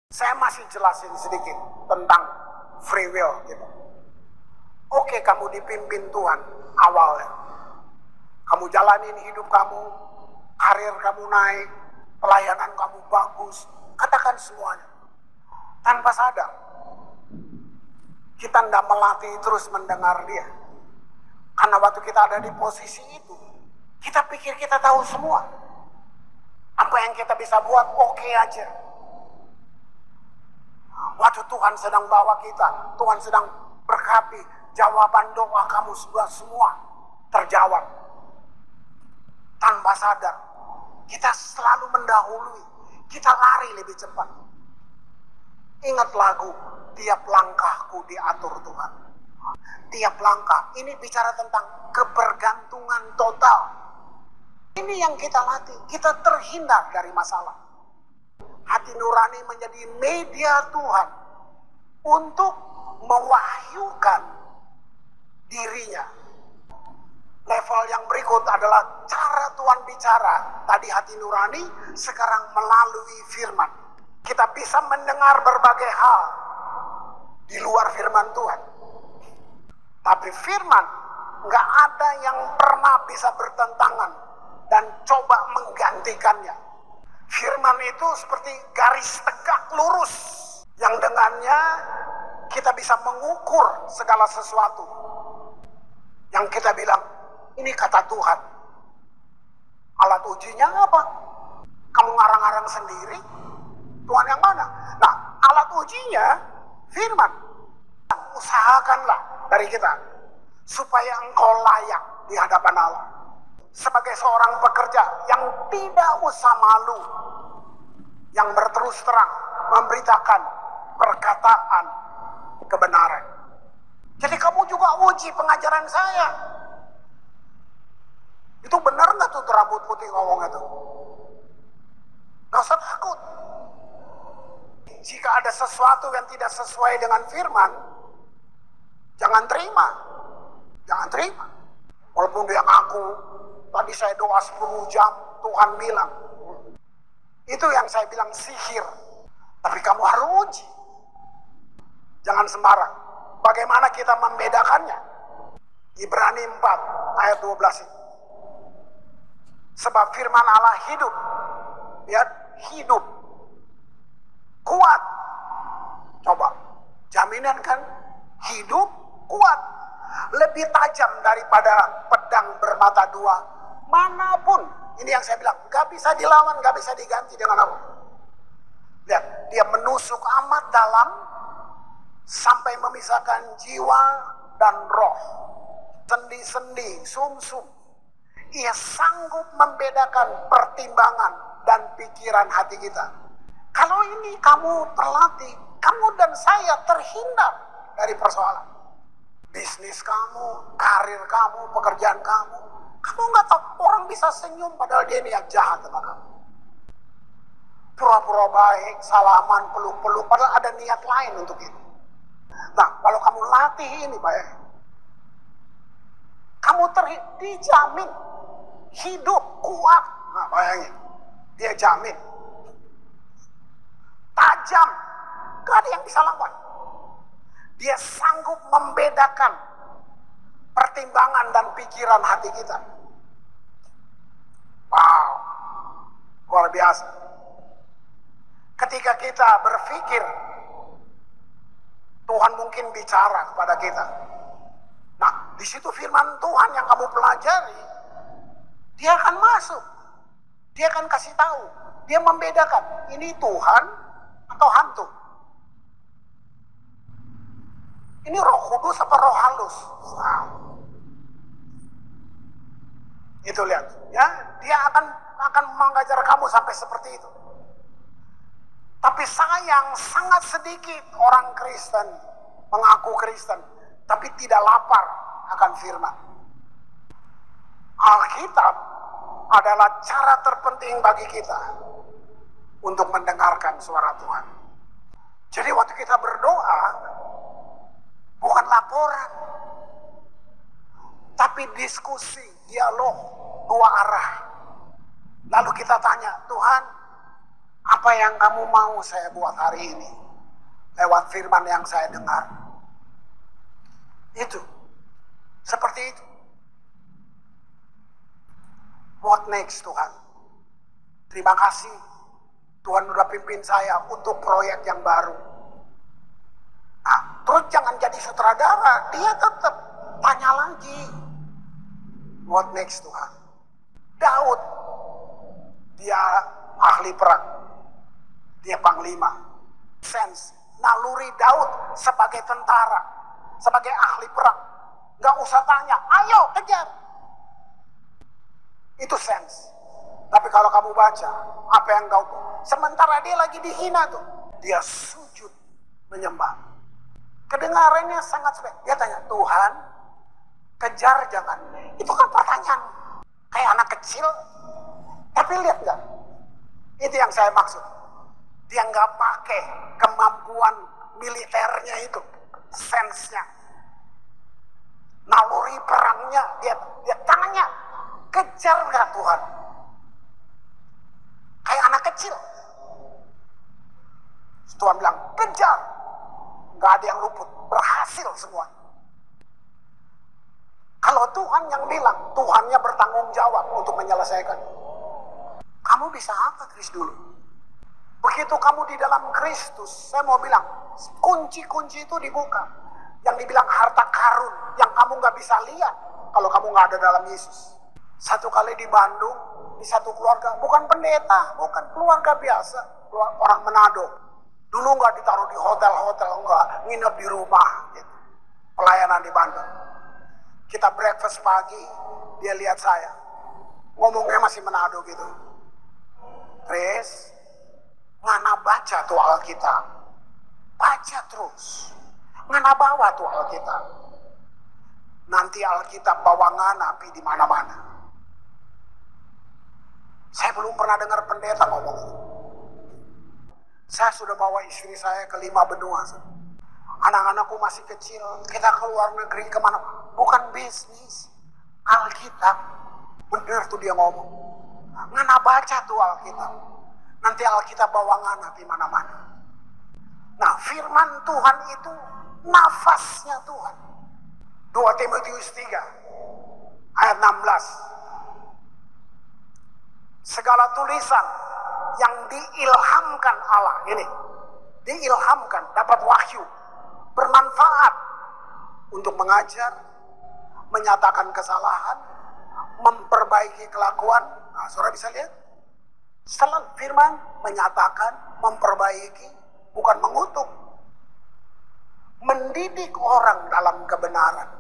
Saya masih jelasin sedikit tentang free will gitu. Oke, kamu dipimpin Tuhan awalnya. Kamu jalanin hidup kamu, karir kamu naik, pelayanan kamu bagus, katakan semuanya. Tanpa sadar, kita tidak melatih terus mendengar dia. Karena waktu kita ada di posisi itu, kita pikir kita tahu semua. Apa yang kita bisa buat oke aja. Waktu Tuhan sedang bawa kita, Tuhan sedang berkati, jawaban doa kamu semua terjawab. Tanpa sadar, kita selalu mendahului, kita lari lebih cepat. Ingat lagu, tiap langkahku diatur Tuhan. Tiap langkah, ini bicara tentang kebergantungan total. Ini yang kita latih, kita terhindar dari masalah. Hati nurani menjadi media Tuhan untuk mewahyukan dirinya. Level yang berikut adalah cara Tuhan bicara. Tadi hati nurani, sekarang melalui firman. Kita bisa mendengar berbagai hal di luar firman Tuhan. Tapi firman nggak ada yang pernah bisa bertentangan dan coba menggantikannya. Firman itu seperti garis tegak lurus yang dengannya kita bisa mengukur segala sesuatu. Yang kita bilang, ini kata Tuhan. Alat ujinya apa? Kamu ngarang-ngarang sendiri? Tuhan yang mana? Nah, alat ujinya firman. Usahakanlah dari kita supaya engkau layak di hadapan Allah. Sebagai seorang pekerja yang tidak usah malu, yang berterus terang memberitakan perkataan kebenaran. Jadi kamu juga uji pengajaran saya. Itu benar nggak tuh rambut putih ngomong itu? Gak usah takut. Jika ada sesuatu yang tidak sesuai dengan firman, jangan terima. Jangan terima. Walaupun dia ngaku, tadi saya doa 10 jam, Tuhan bilang. Itu yang saya bilang sihir. Tapi kamu harus uji. Jangan sembarang. Bagaimana kita membedakannya? Ibrani 4 ayat 12 ini. Sebab firman Allah hidup. Ya, hidup. Kuat. Coba. Jaminan kan? Hidup, kuat. Lebih tajam daripada pedang bermata dua. Manapun. Ini yang saya bilang. Gak bisa dilawan, gak bisa diganti dengan apa. Lihat. Dia menusuk amat dalam. Sampai memisahkan jiwa dan roh. Sendi-sendi, sum-sum. Ia sanggup membedakan pertimbangan dan pikiran hati kita. Kalau ini kamu terlatih, kamu dan saya terhindar dari persoalan. Bisnis kamu, karir kamu, pekerjaan kamu. Kamu nggak tahu, orang bisa senyum padahal dia niat jahat sama kamu. Pura-pura baik, salaman, peluk-peluk, padahal ada niat lain untuk itu. Nah, kalau kamu latih ini, baik. Kamu dijamin hidup kuat. Nah, bayangin. Dia jamin. Tajam. Gak ada yang bisa lawan. Dia sanggup membedakan pertimbangan dan pikiran hati kita. Wow. Luar biasa. Ketika kita berpikir, Tuhan mungkin bicara kepada kita. Nah, di situ firman Tuhan yang kamu pelajari, dia akan masuk. Dia akan kasih tahu. Dia membedakan, ini Tuhan atau hantu. Ini Roh Kudus apa roh halus? Wow. Itu lihat, ya, dia akan mengajar kamu sampai seperti itu. Tapi sayang, sangat sedikit orang Kristen mengaku Kristen, tapi tidak lapar akan firman. Alkitab adalah cara terpenting bagi kita untuk mendengarkan suara Tuhan. Jadi waktu kita berdoa, bukan laporan, tapi diskusi, dialog, dua arah. Lalu kita tanya, Tuhan, Apa yang kamu mau saya buat hari ini? Lewat firman yang saya dengar. Itu. Seperti itu. What next Tuhan? Terima kasih. Tuhan udah pimpin saya untuk proyek yang baru. Nah, terus jangan jadi sutradara. Dia tetap tanya lagi. What next Tuhan? Daud. Dia ahli perang. Dia panglima. Sense. Naluri Daud sebagai tentara. Sebagai ahli perang. Gak usah tanya. Ayo kejar. Itu sense. Tapi kalau kamu baca, apa yang kau... Sementara dia lagi dihina tuh. Dia sujud menyembah. Kedengarannya sangat sepele. Dia tanya, Tuhan, kejar jangan. Itu kan pertanyaan. Kayak anak kecil. Tapi lihat gak? Itu yang saya maksud. Dia gak pakai kemampuan militernya itu. Sense-nya. Naluri perangnya. Dia tanya, kejar gak Tuhan? Kayak anak kecil. Tuhan bilang, kejar. Gak ada yang luput. Berhasil semua. Kalau Tuhan yang bilang, Tuhannya bertanggung jawab untuk menyelesaikan. Kamu bisa apa Kris dulu? Begitu kamu di dalam Kristus, saya mau bilang, kunci-kunci itu dibuka. Yang dibilang harta karun, yang kamu gak bisa lihat kalau kamu gak ada dalam Yesus. Satu kali di Bandung, di satu keluarga, bukan pendeta, bukan keluarga biasa, orang Manado. Dulu nggak ditaruh di hotel-hotel, enggak, nginep di rumah, gitu. Pelayanan di Bandung. Kita breakfast pagi, dia lihat saya, ngomongnya masih Manado gitu. Chris, ngana baca tuh Alkitab, baca terus, ngana bawa tuh Alkitab. Nanti Alkitab bawa ngana pi di mana-mana. Saya belum pernah dengar pendeta ngomong itu. Saya sudah bawa istri saya ke 5 benua. Anak-anakku masih kecil. Kita ke luar negeri kemana. Bukan bisnis. Alkitab. Benar tuh dia ngomong. Ngana baca tuh Alkitab. Nanti Alkitab bawa ngana di mana-mana. Nah, firman Tuhan itu nafasnya Tuhan. 2 Timotius 3 ayat 16. Segala tulisan yang diilhamkan Allah ini, diilhamkan, dapat wahyu, bermanfaat untuk mengajar, menyatakan kesalahan, memperbaiki kelakuan. Nah, saudara bisa lihat, setelah firman menyatakan, memperbaiki, bukan mengutuk, mendidik orang dalam kebenaran.